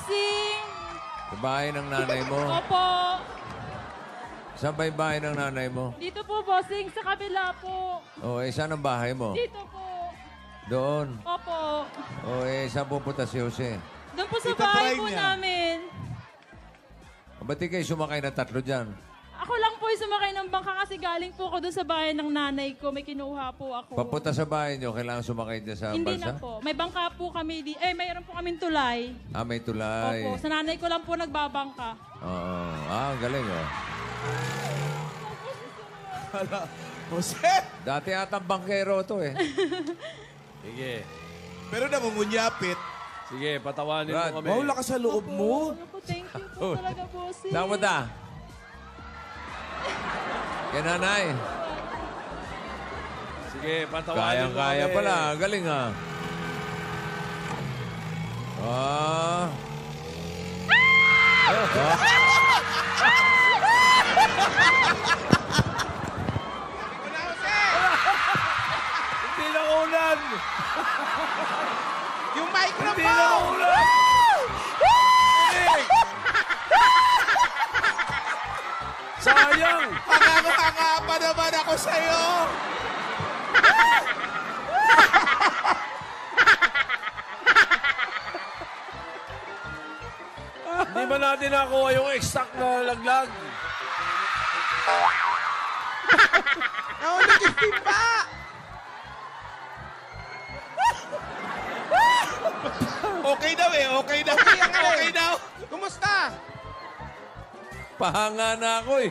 bossing! Sa bahay ng nanay mo? Opo. Saan ba yung bahay ng nanay mo? Dito po, bossing. Sa kabila po. O, saan ang bahay mo? Dito po. Doon. Opo. O, saan pupunta si Jose? Doon po sa Tita, bahay try po niya. namin. Ba't di kayo sumakay na tatlo dyan? Ako lang po yung sumakay ng bangka kasi galing po ako doon sa bahay ng nanay ko. May kinuha po ako. Papunta sa bahay nyo, kailangan sumakay dyan sa Hindi balsa? na po. May bangka po kami. Mayroon po kaming tulay. Ah, may tulay. Opo. Sa nanay ko lang po nagbabangka. Oo. Ah, ang galing, oh. Jose! Dati atang bangkero to, eh. Sige. Pero nangungunyapit. Sige, patawanin Brad, mo kami. Wow, lakas sa loob mo. Opo, thank you po talaga, bossing. Saan mo ta? Kaya nanay. Sige, patawanin mo Kayang-kaya kami. pala. Ang galing, ah. Ah. Hindi na ulan! Yung Hindi na microphone! ulan! Sayang! Hanga pa naman ako sa'yo! Hindi ba natin nakuha yung exact na laglag? Nahulog yung timba! Okay daw eh, okay daw. Okay daw. Kumusta? Pahanga na ako, eh.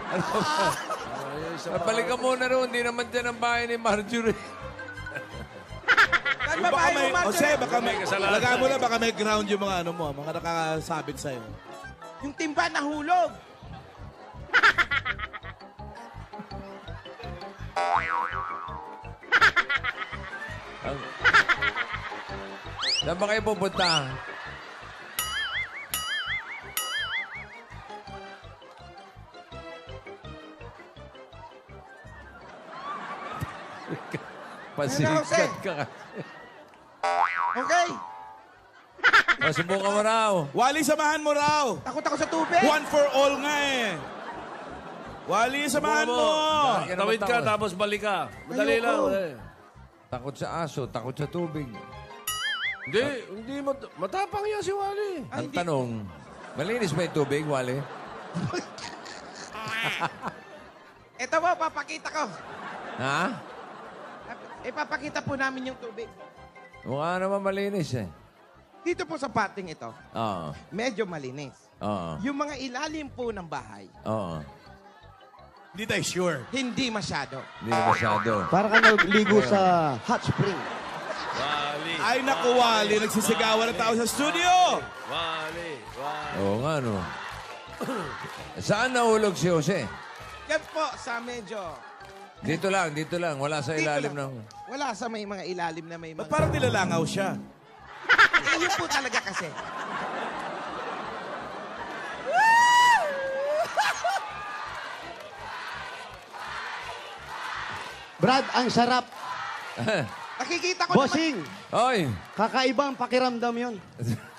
Ano ba? Nabalik ka muna roon. Hindi naman dyan ang bahay ni Marjorie. Saan ba bahay mo, Marjorie? Jose, baka may, May kasalanan. laga mo na, baka may ground yung mga ano mo, mga nakakasabit sa'yo. Yung timba nahulog. Saan ba kayo pupunta? Pasikat ka. Okay. O, subukan mo raw. Wally, samahan mo raw. Takot ako sa tubig. One for all nga eh. Wally, samahan mo. Bakit ka Tawid naman ka, takot? tapos balik ka. Madali Ayoko. lang. Madali. Takot sa aso, takot sa tubig. Hindi matapang yan si Wally. Ang tanong, malinis ba yung tubig, Wally? Ito po, papakita ko. Ha? Ipapakita po namin yung tubig. Mukha naman malinis eh. Dito po sa pating ito, Oo. medyo malinis. Oo. Yung mga ilalim po ng bahay, Oo. Hindi tayo sure. hindi masyado. Hindi na masyado. Para ka nagligo sa hot spring. Wally. Ay, naku, Wally. Nagsisigawan na tao sa studio. Wally. Wally. Oo nga, no. Saan nahulog si Jose? Yan po sa medyo... Dito lang, dito lang. Wala sa dito ilalim lang ng... po. Wala sa may mga ilalim na may Ba't mga... parang nilalangaw siya? Yun po talaga kasi. Brad, ang sarap. Nakikita ko Bossing, Oy! kakaibang pakiramdam yon.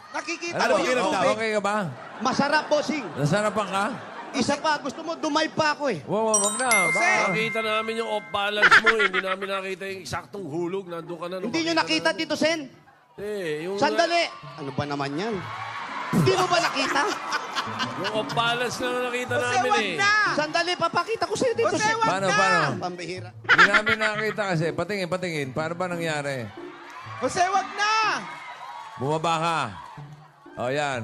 Nakikita Ano, ko yung tubig. okay ka ba? Masarap, bossing. Nasarapan ka? Isa pa, gusto mo, dumay pa ako eh. Wow, wag na. Jose! Baka- Nakita namin yung off-balance mo. Hindi namin nakita yung eksaktong hulog. Nandun ka na. nung Hindi nyo nakita, namin. Tito Sen? Yung... Sandali. Ano ba naman yan? Hindi mo ba nakita? Yung off-balance na nakita Jose, namin wag eh. na! Sandali, papakita ko sa'yo, Tito Jose, Sen. wag Paano, na! paano? Pambihira. Hindi namin nakita kasi. Patingin, patingin. Paano ba nangyari? Jose, wag na! Bumaba ka. O, yan.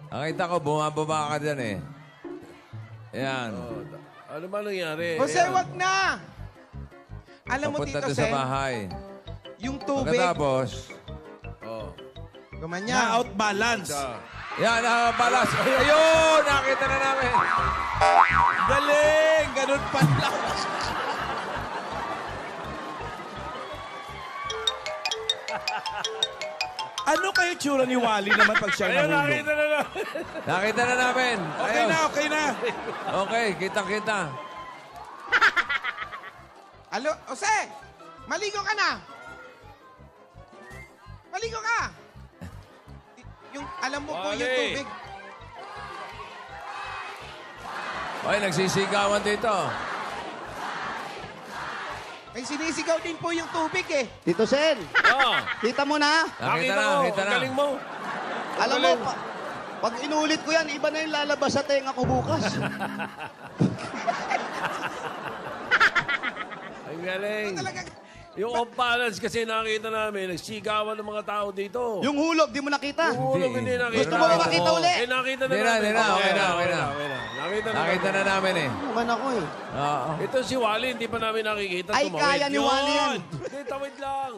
Nakita ko, bumababa ka dyan eh. Yan. Ano ba nangyari? Jose, Ayan. wag na! Alam mo, Papunta Tito doon sa Sen, bahay. yung tubig, Pagkatapos, Oh. gumanyan. Na-outbalance. yan, balas. Ayun! Nakita na namin. Galing! Ganun pala. Ano kayo tsura ni Wally naman pag siya Ayun, nahulog? nakita na lang. Nakita na namin. Okay Ayun. na, okay na. Okay, kita-kita. Alo, Jose! Maligo ka na! Maligo ka! Yung, alam mo po Wally. yung tubig. Hoy, nagsisigawan dito. May sinisigaw din po yung tubig eh. Tito Sen, Ah, kita mo na. Nakita na, ko. nakita Ang na. galing mo. Alam mo, pag inulit ko yan, iba na yung lalabas sa tenga ko bukas. Ang galing. Talaga, Yung off-balance kasi nakita namin, nagsigawan ng mga tao dito. Yung hulog, di mo nakita. Yung hulog hindi nakita. Gusto mo ba makita uli? Eh, nakita na Hindi na, namin. hindi na. Okay na, okay na. Nakita na Nakita namin. na namin eh. Naman ako eh. Oo. Ito si Wally, hindi pa namin nakikita. Ay, Tumawid. kaya ni Wally yan. Hindi, tawid lang.